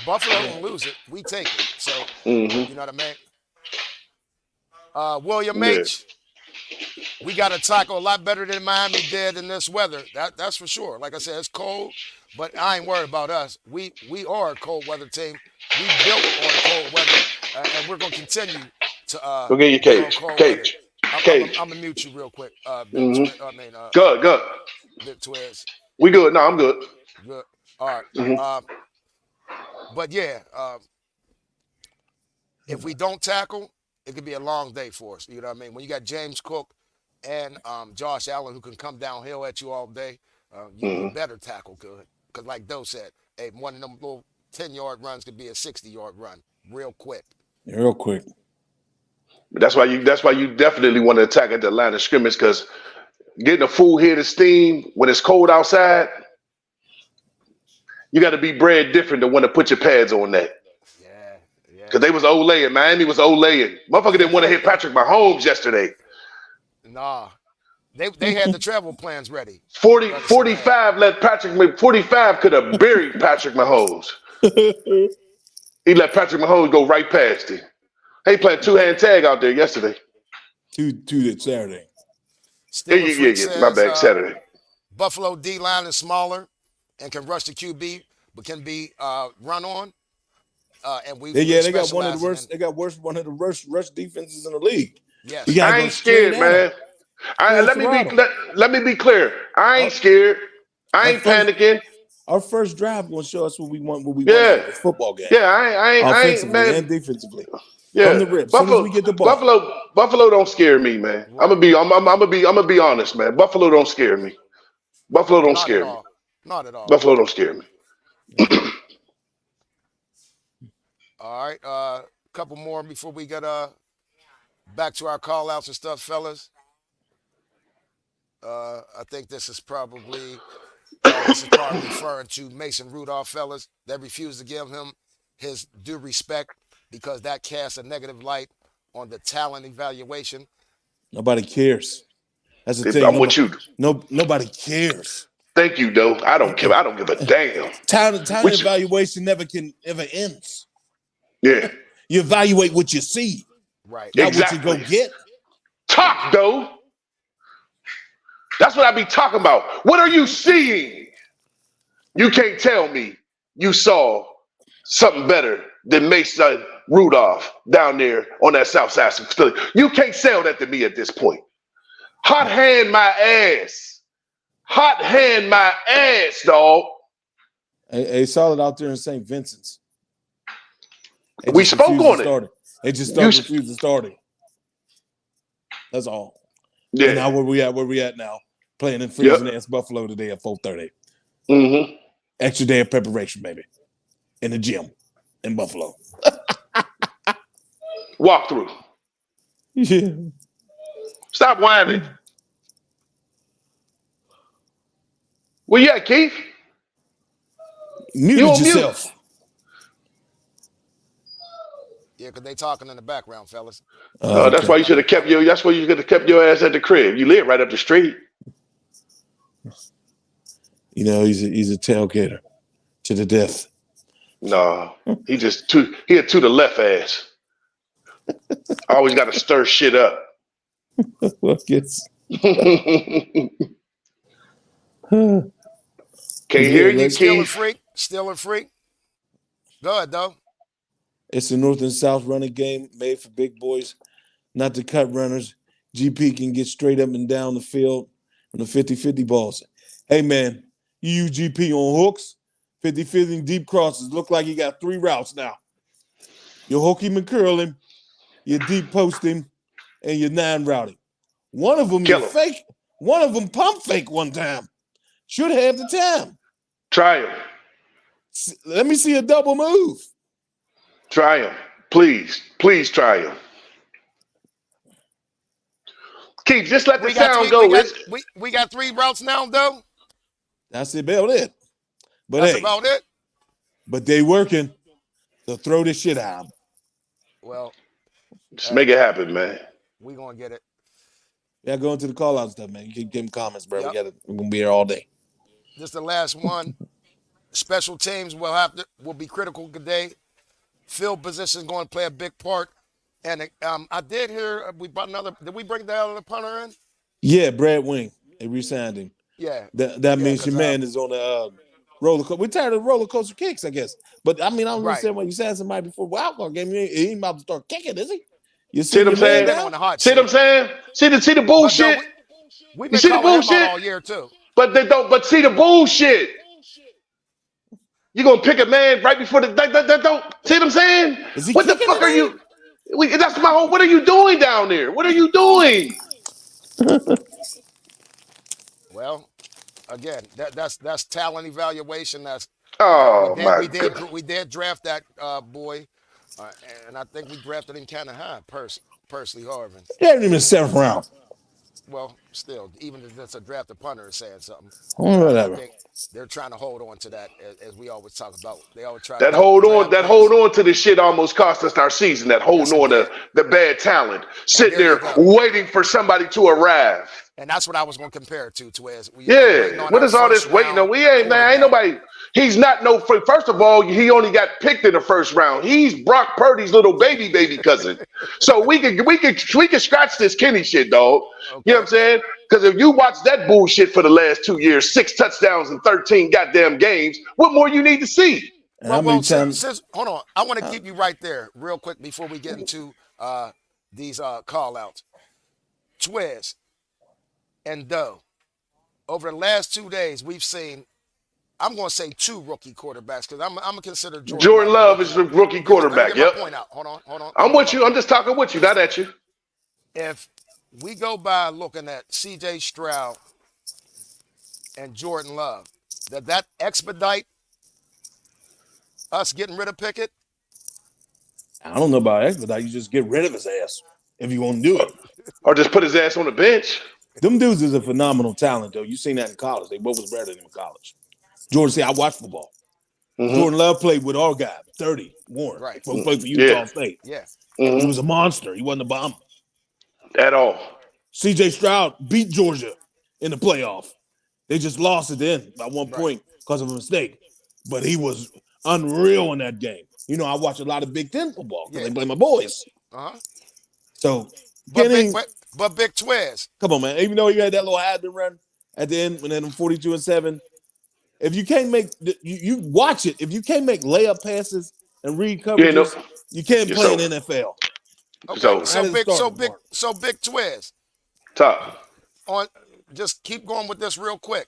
Buffalo don't lose it. We take it. So, you know what I mean? William Yeah. H., we got to tackle a lot better than Miami did in this weather. That's for sure. Like I said, it's cold, but I ain't worried about us. We are a cold weather team. We built on cold weather, and we're going to continue to Go get your build on cage. cold Cage. weather. Cage. I'm going to mute you real quick, Good. Good. Big Twiz. We good. No, I'm good. Good. All right. But yeah, if we don't tackle, it could be a long day for us. You know what I mean? When you got James Cook and Josh Allen who can come downhill at you all day, you better tackle good. Because like Doe said, hey, one of them little 10-yard runs could be a 60-yard run real quick. Real quick. But that's why you definitely want to attack at the line of scrimmage because getting a full head of steam when it's cold outside, you got to be bred different to want to put your pads on that. Yeah. Because they was Olaying. Miami was Olaying. Motherfucker didn't want to hit Patrick Mahomes yesterday. Nah. They had the travel plans ready. 45 could have buried Patrick Mahomes. He let Patrick Mahomes go right past him. He played two-hand tag out there yesterday. Two that Saturday. Steelers My says, bad, Saturday. Buffalo D-line is smaller and can rush the QB, but can be run on. And we They got one of the worst. They got one of the worst rush defenses in the league. Yes. I I ain't scared, man. Let me be clear. I ain't scared. I ain't panicking. Our first drive going to show us what we want. What we want out of Yeah. this football game, Yeah, I ain't, offensively and man. defensively, from Yeah, the rip. As soon as we get the ball, Buffalo don't scare me, man. Right. I'm gonna be honest, man. Buffalo don't scare me. Buffalo don't Not at scare me. all. Not at all. Buffalo don't scare me. All right. Couple more before we get back to our call outs and stuff, fellas. I think this is probably referring to Mason Rudolph, fellas. They refuse to give him his due respect because that casts a negative light on the talent evaluation. nobody cares. That's the thing. I'm with you. Nobody cares. Thank you, though. I don't care. I don't give a damn. Talent Which- evaluation never ends. Yeah, You evaluate what you see, Right. not Exactly. what you go get. talk though. That's what I be talking about. What are you seeing? You can't tell me you saw something better than Mason Rudolph down there on that south side of Philly. You can't sell that to me at this point. Hot hand my ass. Hot hand my ass, dog. They saw it out there in St. Vincent's. They We just spoke refused to on it. start They just You- refused to start it. That's all. And Yeah. now where we at now? Playing in freezing ass Buffalo today at 4:30. Mm-hmm. Extra day of preparation, baby. In the gym in Buffalo. Walk through. Yeah. Stop whining. Where you at, Keith? Muted on mute. yourself. Yeah, because they talking in the background, fellas. That's why you should have kept your. That's why you could have kept your ass at the crib. You live right up the street. You know, he's a tailgater to the death. No, he just he a to the left ass. Always got to stir shit up. What gets Can't hear you, Still a Keith. freak. Still a freak. Go ahead, though. It's the North and South running game made for big boys, not the cut runners. GP can get straight up and down the field on the 50-50 balls. Hey, man, you use GP on hooks, 50-50 deep crosses. Look like you got 3 routes now. You hook him and curl him, you deep post him, and you 9 routing. One of them Kill you him. fake. One of them pump fake one time. Should have the time. Try him. Let me see a double move. Try him. Please. Please try him. Keith, just let the sound go. We got 3 routes now, though. That's about it. But That's hey, about it. but they working. So throw this shit out. Well, Just make it happen, man. we gonna get it. Yeah, go into the call out stuff, man. You can give them comments, bro. Yep. We're gonna be here all day. This is the last one. Special teams will be critical today. Field position is going to play a big part. And I did hear we brought another. Did we bring the other punter in? Yeah, Brad Wing. They re-signed him. Yeah. That means 'cause, your man is on the roller coaster. We're tired of roller coaster kicks, I guess. But I mean, I don't Right. understand why you signed somebody before Wildcard game. He ain't about to start kicking, is he? You See what I'm your man saying? Been down? on the hot See what I'm seat. saying? See the bullshit? But no, we've You been see the calling him out bullshit? all year too. But they don't. But see the bullshit. You gonna pick a man right before the that don't see what I'm saying? Is he What the kicking fuck are today? you? That's my whole. What are you doing down there? What are you doing? Well, again, that's talent evaluation. That's Oh my god. we did draft that boy, and I think we drafted him kind of high, Persley Harvin. They haven't even 7th round. Well, still, even if it's a drafted punter is saying something. Whatever. I think they're trying to hold on to that, as we always talk about. They always try That to hold draft on to this shit almost cost us our season. That holding Yes, on it to the bad talent, sitting there you there go. waiting for somebody to arrive. And that's what I was going to compare it to as we Yeah, what is all this waiting on? We ain't man, ain't nobody. He's not no. First of all, he only got picked in the first round. He's Brock Purdy's little baby cousin. So we can scratch this Kenny shit, dog. Okay. You know what I'm saying? Because if you watch that bullshit for the last 2 years, 6 touchdowns in 13 goddamn games, what more you need to see? And how many times? Since, hold on, I want to keep you right there real quick before we get into these call outs. Twiz and Doe, over the last 2 days, we've seen I'm going to say 2 rookie quarterbacks because I'm going to consider Jordan Love is the rookie quarterback. Let me get Yep. my point out. Hold on. I'm with you. I'm just talking with you, not at you. If we go by looking at C.J. Stroud and Jordan Love, does that expedite us getting rid of Pickett? I don't know about expedite. You just get rid of his ass if you want to do it. Or just put his ass on the bench. Them dudes is a phenomenal talent, though. You seen that in college. They both was better than him in college. Jordan said, I watch football. Mm-hmm. Jordan Love played with our guy, 30, Warren. Right. Both played for Utah State. Yeah. He was a monster. He wasn't a bum. At all. C.J. Stroud beat Georgia in the playoff. They just lost at the end by 1 point because of a mistake. But he was unreal in that game. You know, I watch a lot of Big Ten football because they play my boys. Uh-huh. So, But Big Twiz. Come on, man. Even though you had that little Hadden run at the end when they had 42-7, if you can't make you watch it. If you can't make layup passes and read coverages, you can't play in NFL. Okay, so Big Twiz. Top. Just keep going with this real quick.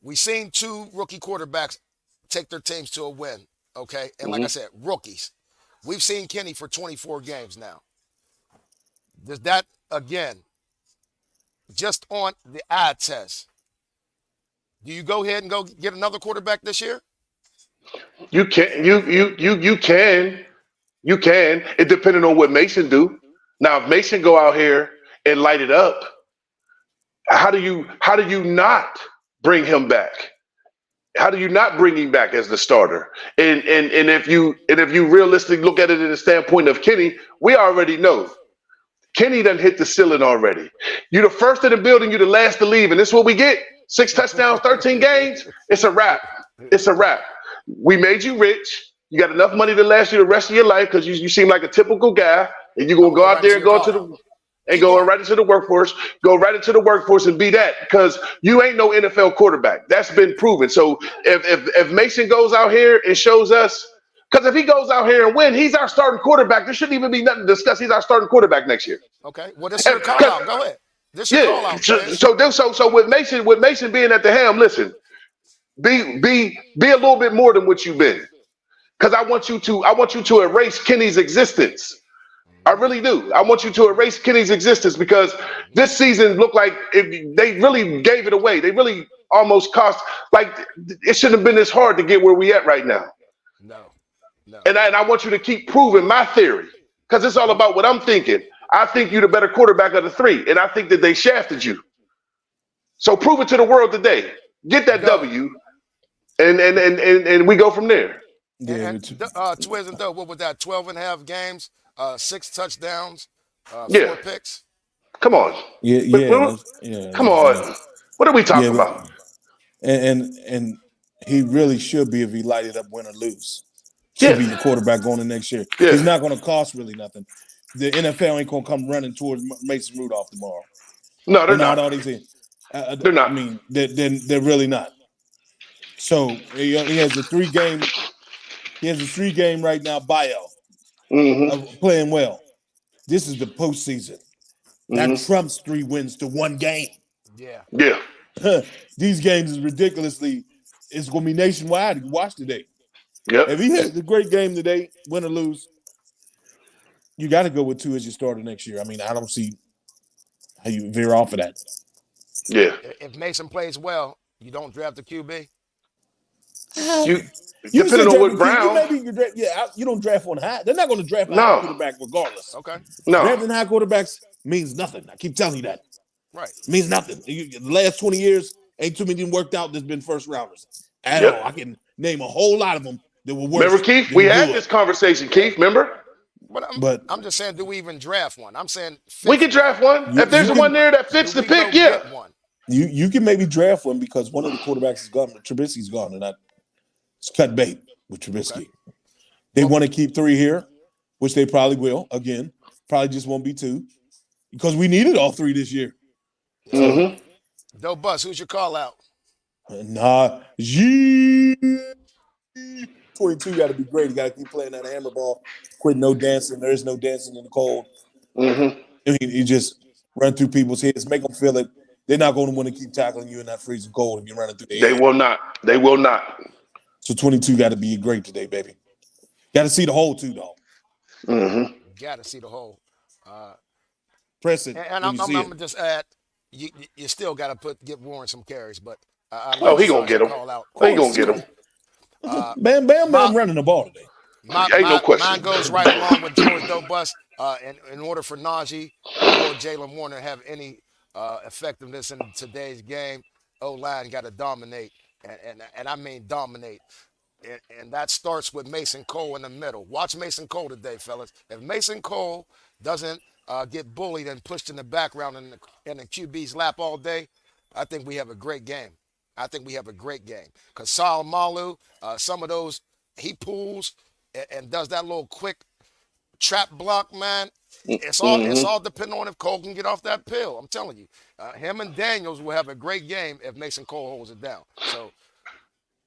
We seen 2 rookie quarterbacks take their teams to a win. Okay, and like I said, rookies. We've seen Kenny for 24 games now. Does that again, just on the eye test? Do you go ahead and go get another quarterback this year? You can. You can. You can. It depending on what Mason do. Now, if Mason go out here and light it up, how do you not bring him back? How do you not bring him back as the starter? And if you realistically look at it in the standpoint of Kenny, we already know Kenny done hit the ceiling already. You the first in the building, you the last to leave, and this is what we get: 6 touchdowns, 13 games. It's a wrap. It's a wrap. We made you rich. You got enough money to last you the rest of your life because you seem like a typical guy, and you're gonna go out there and go right into the workforce and be that, because you ain't no NFL quarterback. That's been proven. So if Mason goes out here and shows us, because if he goes out here and win, he's our starting quarterback. There shouldn't even be nothing to discuss. He's our starting quarterback next year. Okay. Well, this is your call out. Go ahead. This is your call out. So with Mason being at the helm, listen, be a little bit more than what you've been. Because I want you to erase Kenny's existence. I really do. I want you to erase Kenny's existence, because this season looked like they really gave it away. They really almost cost, like, it shouldn't have been this hard to get where we at right now. No. And I want you to keep proving my theory, because it's all about what I'm thinking. I think you're the better quarterback of the 3, and I think that they shafted you. So prove it to the world today. Get that W, and we go from there. Yeah. Twiz and Doe, what was that? 12.5 games, 6 touchdowns, 4 picks. Come on. Come on. What are we talking about? And he really should be, if he lighted up, win or lose. Should be the quarterback going to next year. Yeah. He's not going to cost really nothing. The NFL ain't going to come running towards Mason Rudolph tomorrow. No, they're not. All these things. They're not. I mean, they're really not. So he has a 3-game. He has a 3-game right now bio of playing well. This is the postseason. That trumps 3 wins to 1 game. Yeah. These games is ridiculously. It's going to be nationwide. You watch today. Yep. If he has a great game today, win or lose, you got to go with 2 as your starter next year. I mean, I don't see how you veer off of that. Yeah. If Mason plays well, you don't draft the QB. You depending on what Brown. You don't draft one high. They're not going to draft a high quarterback regardless. Okay. No. Drafting high quarterbacks means nothing. I keep telling you that. Right. It means nothing. The last 20 years, ain't too many worked out that's been first rounders at all. I can name a whole lot of them that were worse. Remember, Keith? We had this conversation, Keith. Remember? But I'm just saying, do we even draft one? I'm saying we could draft one. If there's one there that fits the pick, yeah. You can maybe draft one, because one of the quarterbacks is gone. Trubisky's gone, and it's cut bait with Trubisky. Okay. They want to keep 3 here, which they probably will. Again, probably just won't be 2, because we needed all 3 this year. Doe Bus, who's your call out? 22 got to be great. You got to keep playing that hammer ball. Quit no dancing. There is no dancing in the cold. I mean, you just run through people's heads, make them feel it. they're not going to want to keep tackling you in that freezing cold if you're running through the They air. will not. They will not. So 22 got to be great today, baby. Got to see the hole too, though. Mm-hmm. Got to see the hole. Press it And when I'm you see it. gonna just add, you still got to get Warren some carries, but I Oh, like he the gonna get him. call out. He gonna get him. Bam My running the ball today. Ain't no question. mine goes right along with George Dobus. In order for Najee or Jalen Warner to have any effectiveness in today's game, O-line got to dominate, and I mean dominate. And that starts with Mason Cole in the middle. Watch Mason Cole today, fellas. If Mason Cole doesn't get bullied and pushed in the background in the QB's lap all day, I think we have a great game. I think we have a great game. Because Sal Malu, some of those, he pulls and does that little quick trap block, man. It's all depending on if Cole can get off that pill. I'm telling you. Him and Daniels will have a great game if Mason Cole holds it down. So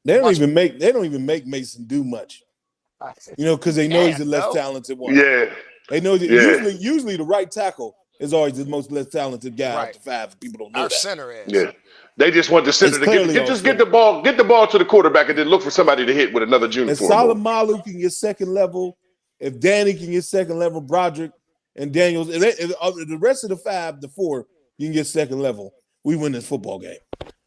they don't even make Mason do much. Because they know he's the less talented one. Yeah. They know that Yeah. usually the right tackle is always the most less talented guy Right. out the five. People don't know our that. center is. Yeah. They just want the center It's to clearly get the ball to the quarterback and then look for somebody to hit with another If uniform. Salomalu can get second level, if Danny can get second level, Broderick and Daniels, if the rest of the four, you can get second level, we win this football game.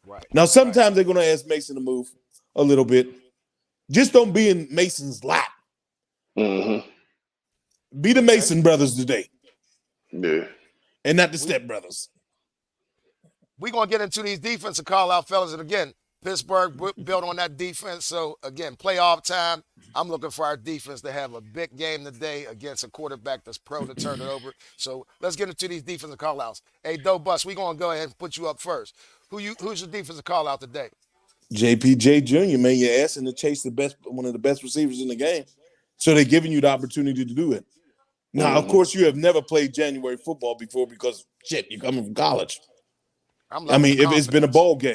Right. Now, sometimes they're going to ask Mason to move a little bit. Just don't be in Mason's lap. Mm-hmm. Be the Mason brothers today. Yeah. And not the Step brothers. We're going to get into these defensive call-out, fellas. And, again, Pittsburgh built on that defense. So, again, playoff time, I'm looking for our defense to have a big game today against a quarterback that's prone to turn it over. So, let's get into these defensive call-outs. Hey, Dobus, we're going to go ahead and put you up first. Who's your defensive call-out today? JPJ Jr., man, you're asking to chase one of the best receivers in the game. So they're giving you the opportunity to do it. Now, of course, you have never played January football before because, you're coming from college. I mean, if it's been a bowl game.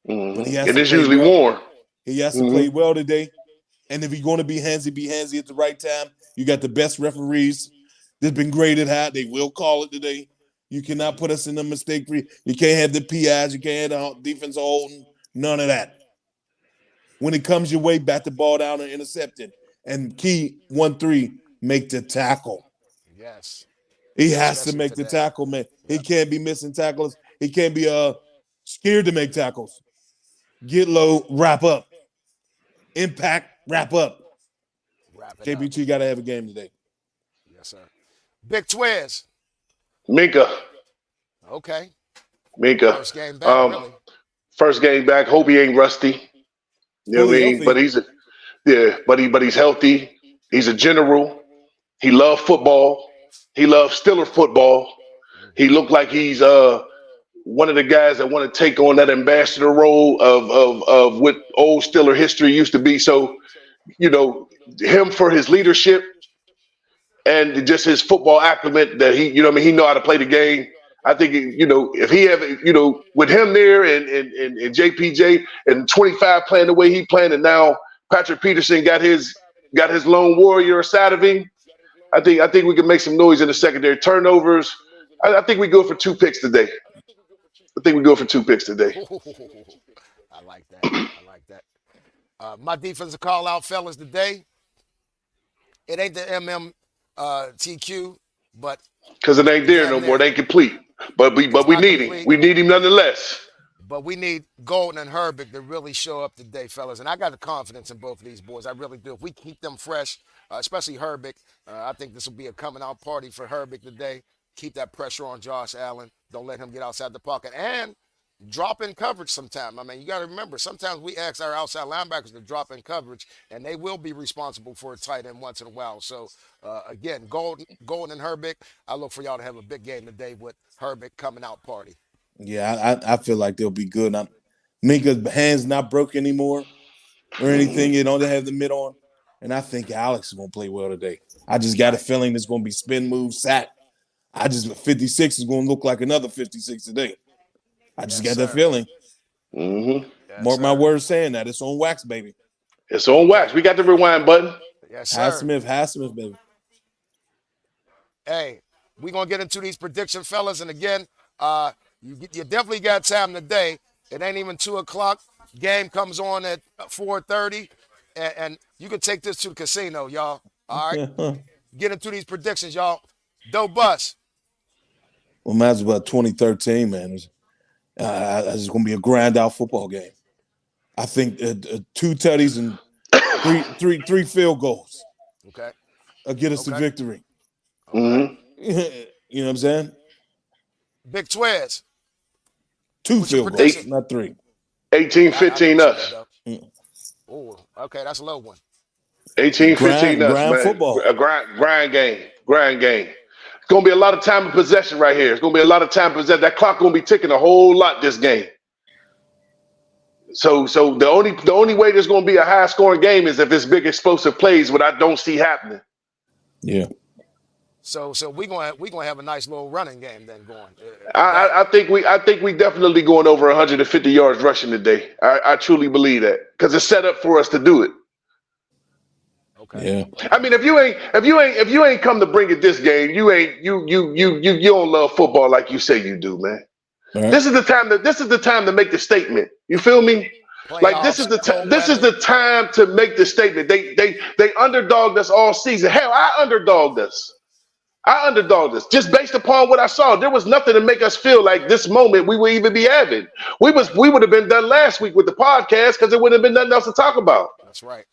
Mm-hmm. He has And to it's play usually well. warm. He has to play well today. And if he's going to be handsy at the right time. You got the best referees that's been graded high. They will call it today. You cannot put us in a mistake free. You can't have the PIs. You can't have the defense holding. None of that. When it comes your way, bat the ball down and intercept it. And key 1-3, make the tackle. Yes. He has to Especially make the today. tackle, man. He can't be missing tackles. He can't be scared to make tackles. Get low, wrap up. Impact, wrap up. Wrap it up. JPT got to have a game today. Yes, sir. Big Twiz. Minka. Okay. Minka. First game back, really. First game back. Hope he ain't rusty. You know what I Fully mean? healthy. But he's healthy. He's a general. He loves football. He loves Steeler football. He looked like he's one of the guys that want to take on that ambassador role of what old Steeler history used to be. So, him for his leadership and just his football acumen that he know how to play the game. I think, if he have, with him there and JPJ and 25 playing the way he playing, and now Patrick Peterson got his lone warrior side of him, I think we can make some noise in the secondary. Turnovers, I think we go for 2 picks today. I like that. My defensive call out, fellas, today. It ain't the TQ, but because it ain't there no more. It ain't complete. But we need him. We need him nonetheless. But we need Golden and Herbig to really show up today, fellas. And I got the confidence in both of these boys. I really do. If we keep them fresh, especially Herbig, I think this will be a coming out party for Herbig today. Keep that pressure on Josh Allen. Don't let him get outside the pocket. And drop in coverage sometime. I mean, you got to remember, sometimes we ask our outside linebackers to drop in coverage, and they will be responsible for a tight end once in a while. So, again, Golden and Herbig, I look for y'all to have a big game today with Herbig coming out party. Yeah, I feel like they'll be good. Minka's hands not broke anymore or anything. You know, they have the mid on. And I think Alex is going to play well today. I just got a feeling it's going to be spin, move, sack. 56 is going to look like another 56 today. I just got that feeling. Mm-hmm. Yes, Mark my words saying that. It's on wax, baby. It's on wax. We got the rewind button. Yes, sir. Highsmith, baby. Hey, we're going to get into these predictions, fellas. And again, You definitely got time today. It ain't even 2 o'clock. Game comes on at 4:30, and you can take this to the casino, y'all. All right, get into these predictions, y'all. Dope bus. Well, mine's about 2013, man. It's going to be a grind out football game. I think 2 tutties and three field goals Okay. get us the victory. Mm-hmm. You know what I'm saying? Big Twiz. 2 What's your field goals, prediction? not 3. 18-15 us. Oh, okay, that's a low one. 18-15 us, grind man. football. A grind game. It's gonna be a lot of time of possession right here. It's gonna be a lot of time possession. That clock gonna be ticking a whole lot this game. So the only way there's gonna be a high scoring game is if it's big explosive plays, what I don't see happening. Yeah. So we gonna have a nice little running game then going. I think we definitely going over 150 yards rushing today. I truly believe that because it's set up for us to do it. Okay. Yeah. I mean, if you ain't come to bring it this game, you don't love football like you say you do, man. Right. This is the time to make the statement. You feel me? Like this is the time to make the statement. They underdogged us all season. Hell, I underdogged us. Just based upon what I saw. There was nothing to make us feel like this moment we would even be having. We would have been done last week with the podcast because there would have been nothing else to talk about. That's right.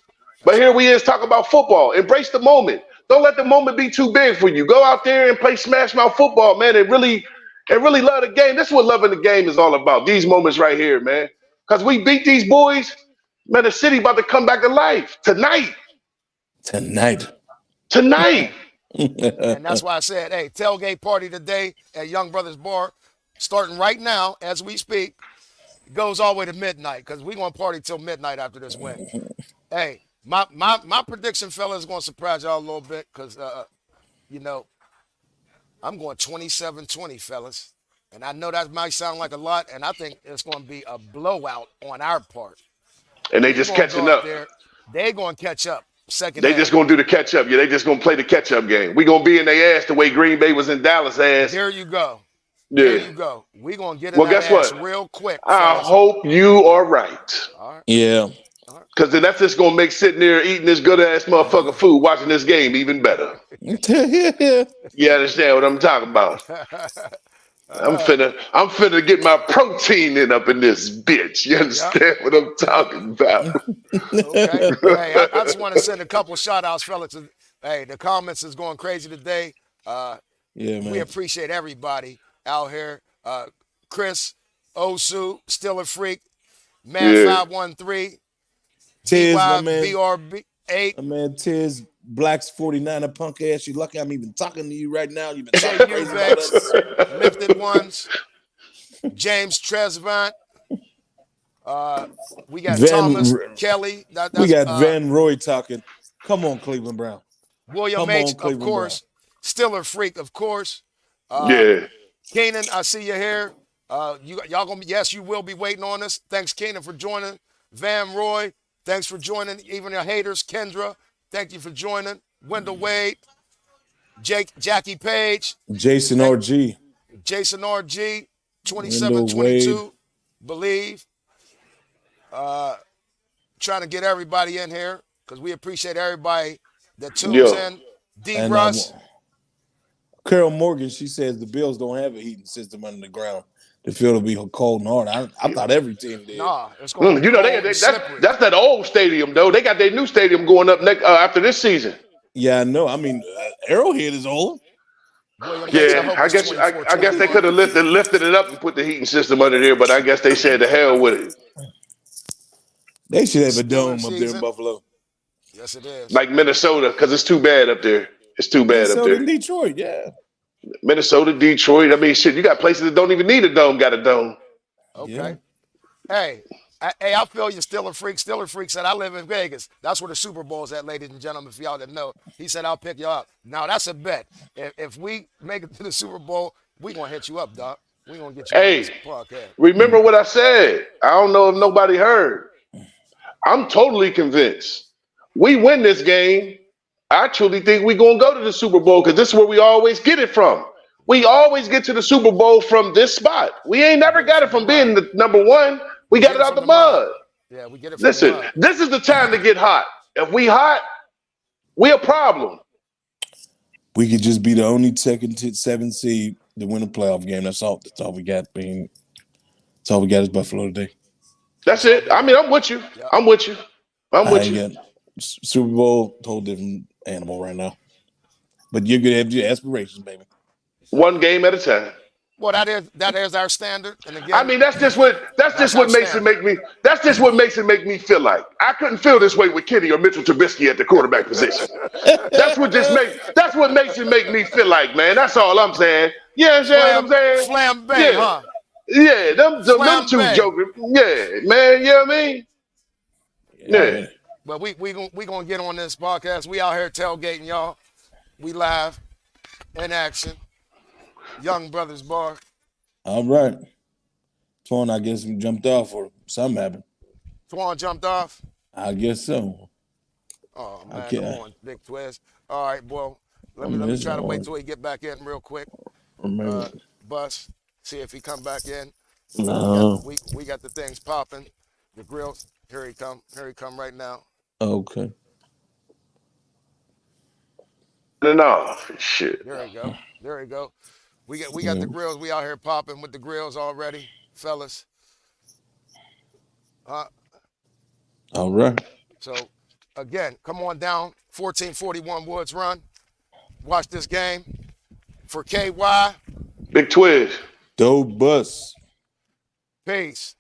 But here we is talking about football. Embrace the moment. Don't let the moment be too big for you. Go out there and play smash mouth football, man. And really love the game. That's what loving the game is all about. These moments right here, man. Because we beat these boys, man. The city about to come back to life tonight. And that's why I said, hey, tailgate party today at Young Brothers Bar, starting right now as we speak. It goes all the way to midnight because we're going to party till midnight after this win. Hey, my prediction, fellas, is going to surprise y'all a little bit because, I'm going 27-20, fellas. And I know that might sound like a lot, and I think it's going to be a blowout on our part. And they just catching up. They're going to catch up. They just going to do the catch up. Yeah, they just going to play the catch up game. We're going to be in their ass the way Green Bay was in Dallas ass. There you go. Yeah. There you go. We're going to get in that ass real quick. I hope you are right. All right. Yeah. Because then that's just going to make sitting there eating this good-ass motherfucking food, watching this game even better. You understand what I'm talking about? I'm finna get my protein in up in this bitch. You understand what I'm talking about? Okay. Hey, I just want to send a couple of shout-outs, fellas. Hey, the comments is going crazy today. Yeah, man. We appreciate everybody out here. Chris, Osu, Still a Freak, Man 513, Tiz, my man. BRB 8. My man Tiz, Blacks 49er punk ass. You lucky I'm even talking to you right now. You've been talking crazy about us. Lifted Ones, James Tresvant. We got Thomas Kelly. We got Van Roy talking. Come on, Cleveland Brown. William H, of course. Stiller Freak, of course. Yeah. Keenan, I see you here. Y'all gonna be, yes, you will be waiting on us. Thanks, Keenan, for joining. Van Roy, thanks for joining. Even your haters, Kendra, thank you for joining. Wendell Wade, Jackie Page, Jason RG, 2722, Believe. Trying to get everybody in here because we appreciate everybody that tunes in. D. Russ. Carol Morgan, she says the Bills don't have a heating system under the ground. The field will be cold and hard. I thought every team did. Nah, it's going to be that's that old stadium though. They got their new stadium going up next after this season. Yeah, I know. I mean, Arrowhead is old. Yeah, I guess they could have lifted it up and put the heating system under there, but I guess they said the hell with it. They should have a dome up there in Buffalo. Yes, it is. Like Minnesota, because it's too bad up there. It's too bad up there. Minnesota, Detroit, yeah. Minnesota, Detroit. I mean, shit, you got places that don't even need a dome, got a dome. Okay. Yeah. Hey, I feel you, Stiller Freak. Stiller Freak said, I live in Vegas. That's where the Super Bowl is at, ladies and gentlemen, if y'all didn't know. He said, I'll pick you up. Now, that's a bet. If we make it to the Super Bowl, we going to hit you up, Doc. We going to get you on this podcast. Remember what I said. I don't know if nobody heard. I'm totally convinced. We win this game. I truly think we're going to go to the Super Bowl because this is where we always get it from. We always get to the Super Bowl from this spot. We ain't never got it from being the number one. We got it out the mud. Yeah, we get it from the Listen, mud. this is the time to get hot. If we hot, we a problem. We could just be the only second to 7 seed to win a playoff game. That's all. That's all we got. That's all we got is Buffalo today. That's it. I mean, I'm with you. Yeah. I'm with you. I'm I with ain't you. got Super Bowl, whole different animal right now. But you're gonna have your aspirations, baby. One game at a time. Well, that is our standard. And again, I mean, that's just what our makes it make me. That's just what makes it make me feel like I couldn't feel this way with Kenny or Mitchell Trubisky at the quarterback position. That's what makes it make me feel like, man. That's all I'm saying. Yeah, you know what I'm saying? Flambe, Yeah. huh? Yeah, them two Flambe. jokers. Yeah, man. You know what I mean? Yeah. But we gonna get on this podcast. We out here tailgating, y'all. We live in action. Young Brothers Bar. All right. Twan, I guess we jumped off or something happened. Twan jumped off. I guess so. Oh man, Okay. come on, Big Twist. All right, well, let me try to wait till he get back in real quick. Bus, see if he come back in. No. We got the things popping. The grills. Here he come. Here he come right now. Okay. No, shit. There you go. There you go. We got the grills. We out here popping with the grills already, fellas. All right. So again, come on down. 1441 Woods Run. Watch this game for KY. Big Twiz. Dope bus. Peace.